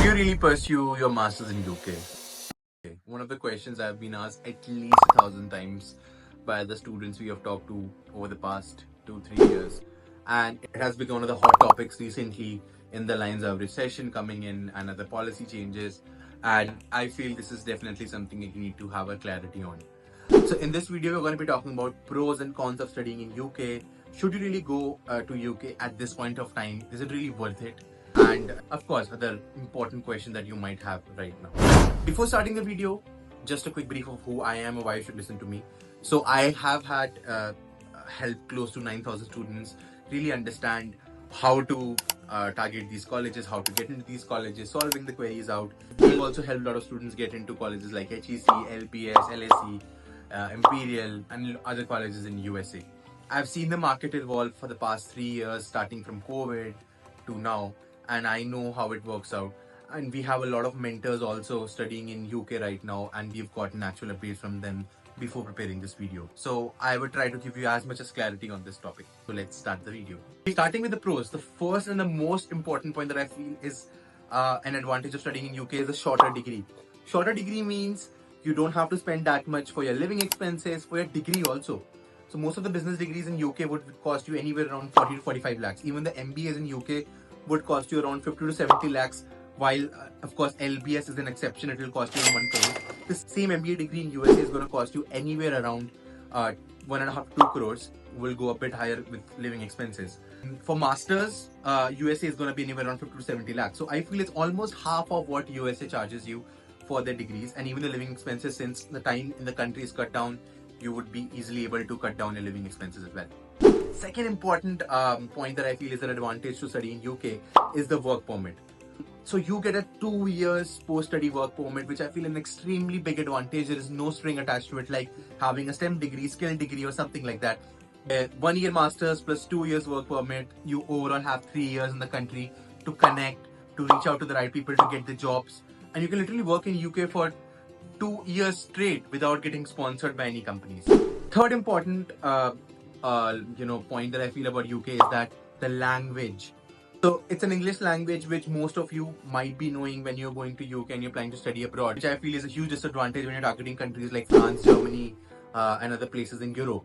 you really pursue your masters in UK? Okay. One of the questions I've been asked at least 1,000 times by the students we have talked to over the past 2-3 years, and it has become one of the hot topics recently in the lines of recession coming in and other policy changes. And I feel this is definitely something you need to have a clarity on. So in this video, we're going to be talking about pros and cons of studying in UK. Should you really go to UK at this point of time? Is it really worth it? And of course, other important questions that you might have right now. Before starting the video, just a quick brief of who I am or why you should listen to me. So I have had helped close to 9,000 students really understand how to target these colleges, how to get into these colleges, solving the queries out. We've also helped a lot of students get into colleges like HEC, LPS, LSE, Imperial, and other colleges in USA. I've seen the market evolve for the past 3 years, starting from COVID to now, and I know how it works out. And we have a lot of mentors also studying in UK right now, and we've gotten actual updates from them before preparing this video. So I would try to give you as much as clarity on this topic. So let's start the video. Starting with the pros, the first and the most important point that I feel is an advantage of studying in UK is a shorter degree. Shorter degree means you don't have to spend that much for your living expenses, for your degree also. So most of the business degrees in UK would cost you anywhere around 40 to 45 lakhs. Even the MBAs in UK would cost you around 50 to 70 lakhs. While, of course, LBS is an exception, it will cost you 1 crore. The same MBA degree in USA is going to cost you anywhere around 1.5 to 2 crores. Will go a bit higher with living expenses. For masters, USA is going to be anywhere around 50 to 70 lakhs. So I feel it's almost half of what USA charges you for their degrees, and even the living expenses, since the time in the country is cut down, you would be easily able to cut down your living expenses as well. Second important point that I feel is an advantage to study in UK is the work permit. So you get a 2 years post-study work permit, which I feel an extremely big advantage. There is no string attached to it like having a STEM degree, skill degree or something like that. 1 year masters plus 2 years work permit, you overall have 3 years in the country to connect, to reach out to the right people to get the jobs. And you can literally work in UK for 2 years straight without getting sponsored by any companies. Third important point that I feel about UK is that the language. So it's an English language which most of you might be knowing when you're going to UK and you're planning to study abroad, which I feel is a huge disadvantage when you're targeting countries like France, Germany, and other places in Europe.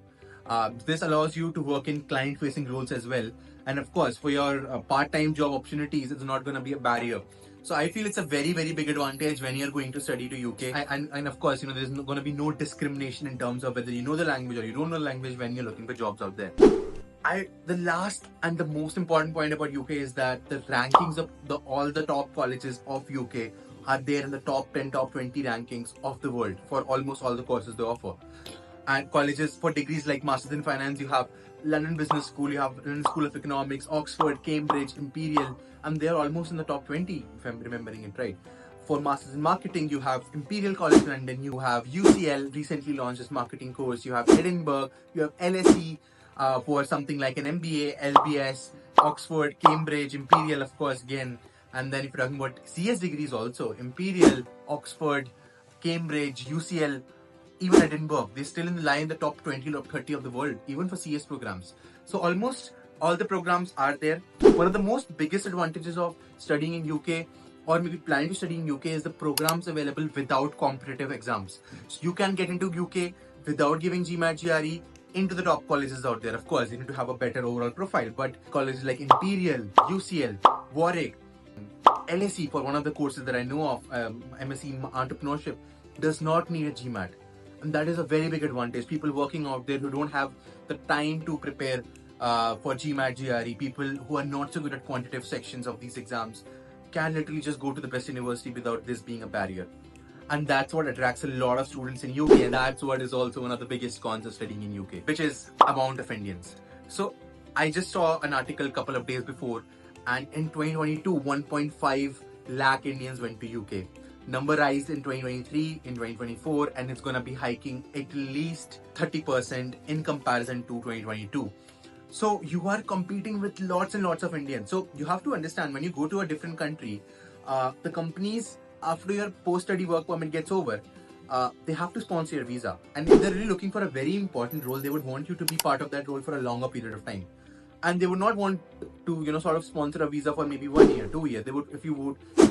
This allows you to work in client-facing roles as well. And of course, for your part-time job opportunities, it's not going to be a barrier. So I feel it's a very, very big advantage when you're going to study to UK. And of course, there's going to be no discrimination in terms of whether you know the language or you don't know the language when you're looking for jobs out there. The last and the most important point about UK is that the rankings of all the top colleges of UK are there in the top 10, top 20 rankings of the world for almost all the courses they offer. And colleges for degrees like Masters in Finance, you have London Business School, you have London School of Economics, Oxford, Cambridge, Imperial, and they're almost in the top 20, if I'm remembering it right. For Masters in Marketing, you have Imperial College London, you have UCL, recently launched this marketing course, you have Edinburgh, you have LSE, for something like an MBA, LBS, Oxford, Cambridge, Imperial, of course, again. And then if you're talking about CS degrees also, Imperial, Oxford, Cambridge, UCL, even Edinburgh, they're still in the line, the top 20, top 30 of the world, even for CS programs. So almost all the programs are there. One of the most biggest advantages of studying in UK or maybe planning to study in UK is the programs available without competitive exams. So you can get into UK without giving GMAT, GRE, into the top colleges out there. Of course, you need to have a better overall profile, but colleges like Imperial, UCL, Warwick, LSE for one of the courses that I know of, MSc Entrepreneurship, does not need a GMAT. And that is a very big advantage. People working out there who don't have the time to prepare for GMAT, GRE, people who are not so good at quantitative sections of these exams can literally just go to the best university without this being a barrier. And that's what attracts a lot of students in UK, and that's what is also one of the biggest cons of studying in UK, which is amount of Indians. So I just saw an article a couple of days before, and in 2022, 1.5 lakh Indians went to UK. Number rise in 2023, in 2024, and it's going to be hiking at least 30% in comparison to 2022. So you are competing with lots and lots of Indians. So you have to understand, when you go to a different country, the companies, after your post-study work permit gets over, they have to sponsor your visa. And if they're really looking for a very important role, they would want you to be part of that role for a longer period of time. and they would not want to sort of sponsor a visa for maybe 1 year, 2 years. They would, if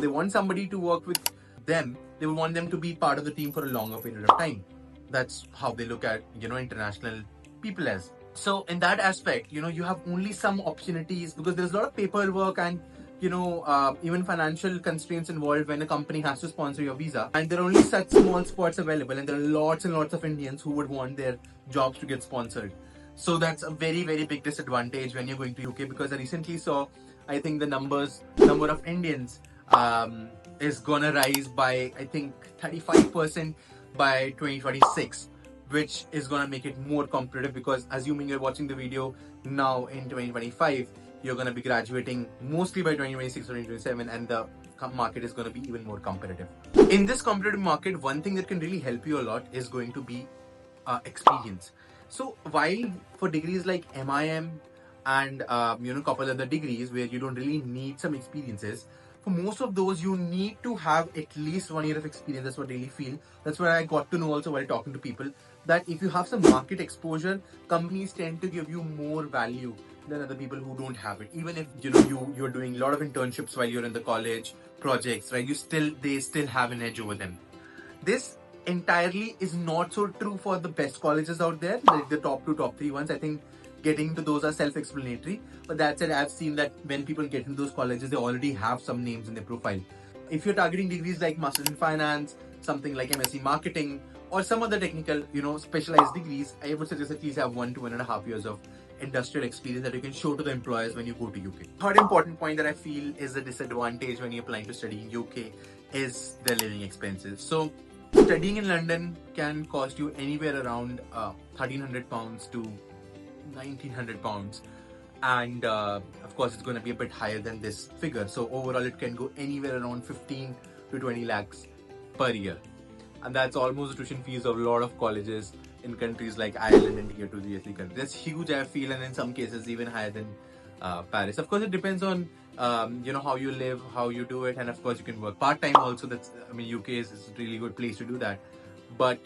they want somebody to work with them, they would want them to be part of the team for a longer period of time. That's how they look at international people as. So in that aspect, you have only some opportunities because there's a lot of paperwork and even financial constraints involved when a company has to sponsor your visa, and there are only such small spots available, and there are lots and lots of Indians who would want their jobs to get sponsored. So that's a very, very big disadvantage when you're going to UK, because I recently saw, I think the number of Indians is gonna rise by, I think, 35% by 2026, which is gonna make it more competitive, because assuming you're watching the video now in 2025, you're gonna be graduating mostly by 2026 or 2027, and the market is gonna be even more competitive. In this competitive market, one thing that can really help you a lot is going to be experience. So while for degrees like MIM and couple other degrees where you don't really need some experiences, for most of those you need to have at least 1 year of experience. That's what I really feel. That's what I got to know also while talking to people, that if you have some market exposure, companies tend to give you more value than other people who don't have it. Even if you're doing a lot of internships while you're in the college projects, right? They still have an edge over them. This entirely is not so true for the best colleges out there, like the top 2, top 3 ones. I think getting to those are self-explanatory. But that said, I've seen that when people get into those colleges, they already have some names in their profile. If you're targeting degrees like Masters in Finance, something like MSc Marketing, or some other technical, specialized degrees, I would suggest at least have 1 to 1.5 years of industrial experience that you can show to the employers when you go to UK. Third important point that I feel is a disadvantage when you're applying to study in UK is the living expenses. So studying in London can cost you anywhere around £1,300 to £1,900, and of course it's going to be a bit higher than this figure. So overall it can go anywhere around 15 to 20 lakhs per year, and that's almost the tuition fees of a lot of colleges in countries like Ireland and Tier 2 GSC countries. That's huge, I feel, and in some cases even higher than Paris. Of course, it depends on how you live, how you do it, and of course you can work part time also. UK is a really good place to do that, but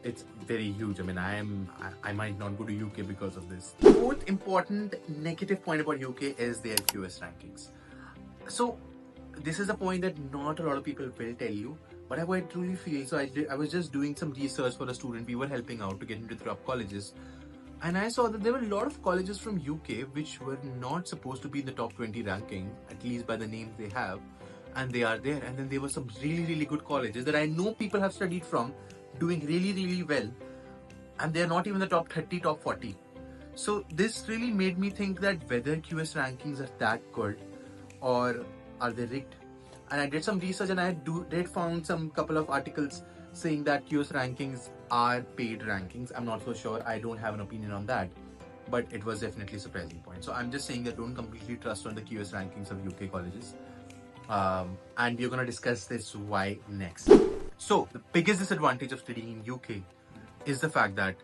it's very huge. I might not go to UK because of this. Fourth important negative point about UK is their QS rankings. So this is a point that not a lot of people will tell you, but I truly feel. So I was just doing some research for a student we were helping out to get into the top colleges, and I saw that there were a lot of colleges from UK which were not supposed to be in the top 20 ranking, at least by the names they have, and they are there. And then there were some really, really good colleges that I know people have studied from, doing really, really well, and they're not even the top 30, top 40. So this really made me think that whether QS rankings are that good or are they rigged. And I did some research, and I did found some couple of articles saying that QS rankings are paid rankings. I'm not so sure. I don't have an opinion on that, but it was definitely a surprising point. So I'm just saying that don't completely trust on the QS rankings of UK colleges. And we're gonna discuss this why next. So the biggest disadvantage of studying in UK is the fact that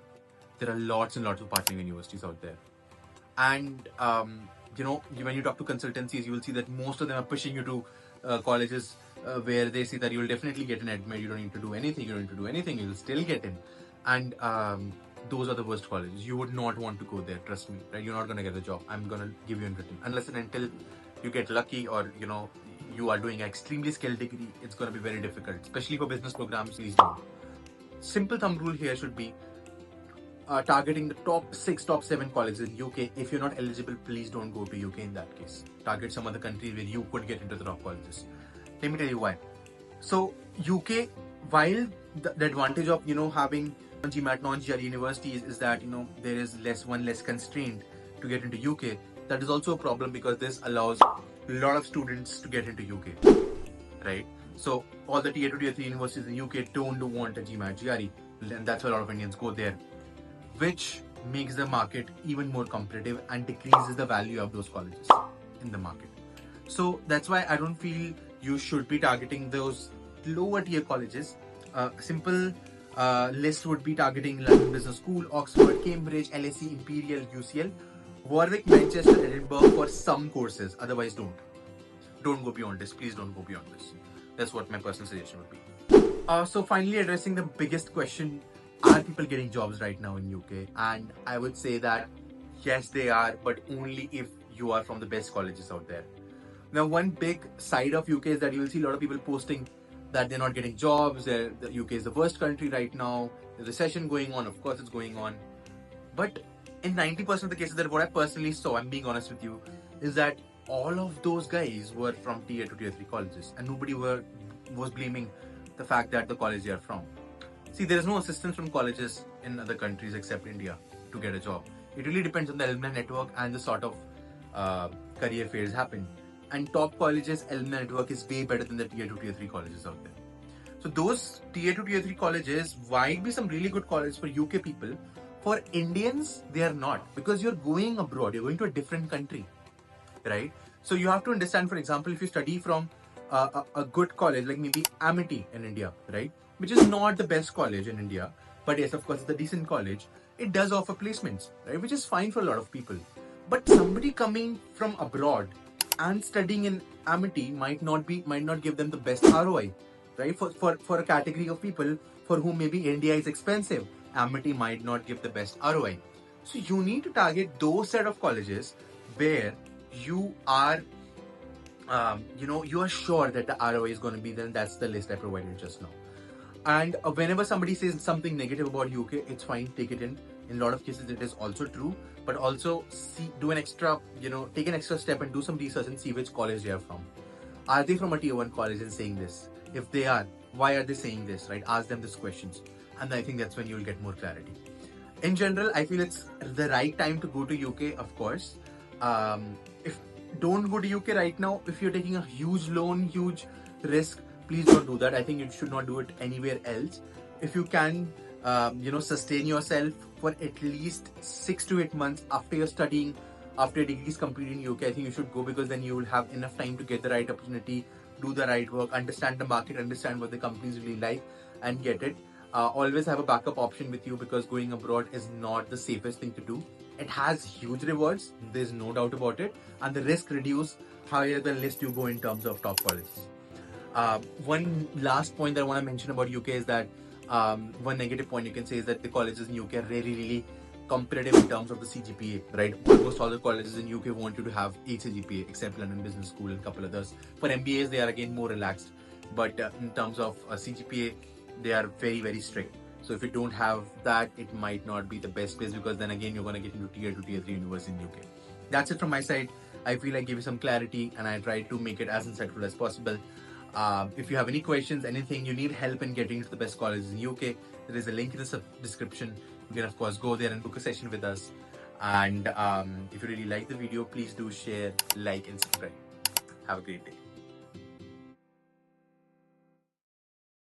there are lots and lots of partner universities out there. And when you talk to consultancies, you will see that most of them are pushing you to colleges where they say that you will definitely get an admit, you don't need to do anything, you will still get in. And those are the worst colleges. You would not want to go there, trust me, right? You're not going to get the job. I'm going to give you in written. Unless and until you get lucky, or you are doing an extremely skilled degree, it's going to be very difficult, especially for business programs. Please don't. Simple thumb rule here should be targeting the top 6, top 7 colleges in UK. If you're not eligible, please don't go to UK in that case. Target some other countries where you could get into the top colleges. Let me tell you why. So UK, while the advantage of having GMAT non-GRE universities is that there is less constraint to get into UK. That is also a problem because this allows a lot of students to get into UK, right? So all the Tier 2, Tier 3 universities in UK don't want a GMAT GRE, and that's why a lot of Indians go there, which makes the market even more competitive and decreases the value of those colleges in the market. So that's why I don't feel you should be targeting those lower tier colleges. A simple list would be targeting London Business School, Oxford, Cambridge, LSE, Imperial, UCL, Warwick, Manchester, Edinburgh for some courses. Otherwise, don't go beyond this. Please don't go beyond this. That's what my personal suggestion would be. So finally, addressing the biggest question: are people getting jobs right now in UK? And I would say that Yes, they are, but only if you are from the best colleges out there. Now, one big side of UK is that you will see a lot of people posting that they're not getting jobs. The UK is the worst country right now. There's a recession going on. Of course, it's going on. But in 90% of the cases, that what I personally saw, I'm being honest with you, is that all of those guys were from tier 2, tier 3 colleges, and nobody was blaming the fact that the college they are from. See, there is no assistance from colleges in other countries except India to get a job. It really depends on the alumni network and the sort of career fairs happen. And top colleges alumni network is way better than the tier 2, tier 3 colleges out there. So those tier 2, tier 3 colleges might be some really good colleges for UK people. For Indians, they are not, because you're going abroad, you're going to a different country, right? So you have to understand, for example, if you study from a good college, like maybe Amity in India, right? Which is not the best college in India, but yes, of course, it's a decent college. It does offer placements, right? Which is fine for a lot of people. But somebody coming from abroad and studying in Amity might not give them the best ROI, right? For a category of people for whom maybe India is expensive, Amity might not give the best ROI. So you need to target those set of colleges where you are you are sure that the ROI is going to be there. That's the list I provided just now. And whenever somebody says something negative about UK, it's fine, take it in. In a lot of cases, it is also true, but also do an extra, take an extra step and do some research and see which college they are from. Are they from a tier 1 college and saying this? If they are, why are they saying this, right? Ask them these questions. And I think that's when you'll get more clarity. In general, I feel it's the right time to go to UK, of course. If don't go to UK right now, if you're taking a huge loan, huge risk, please don't do that. I think you should not do it anywhere else. If you can, sustain yourself for at least 6 to 8 months after you're studying, after your degree is completed in UK, I think you should go, because then you will have enough time to get the right opportunity, do the right work, understand the market, understand what the companies really like, and get it. Always have a backup option with you, because going abroad is not the safest thing to do. It has huge rewards, there's no doubt about it, and the risk reduce higher the list you go in terms of top colleges. One last point that I want to mention about UK is that one negative point you can say is that the colleges in UK are really competitive in terms of the CGPA, right? Almost all the colleges in UK want you to have 8 CGPA, except London Business School and a couple others. For MBAs, they are again more relaxed, but in terms of CGPA, they are very strict. So if you don't have that, it might not be the best place, because then again you're going to get into tier 2, tier 3 university in UK. That's it from my side. I feel I gave you some clarity and I tried to make it as insightful as possible. If you have any questions, anything, you need help in getting into the best colleges in UK, there is a link in the description. You can of course go there and book a session with us. And if you really like the video, please do share, like and subscribe. Have a great day.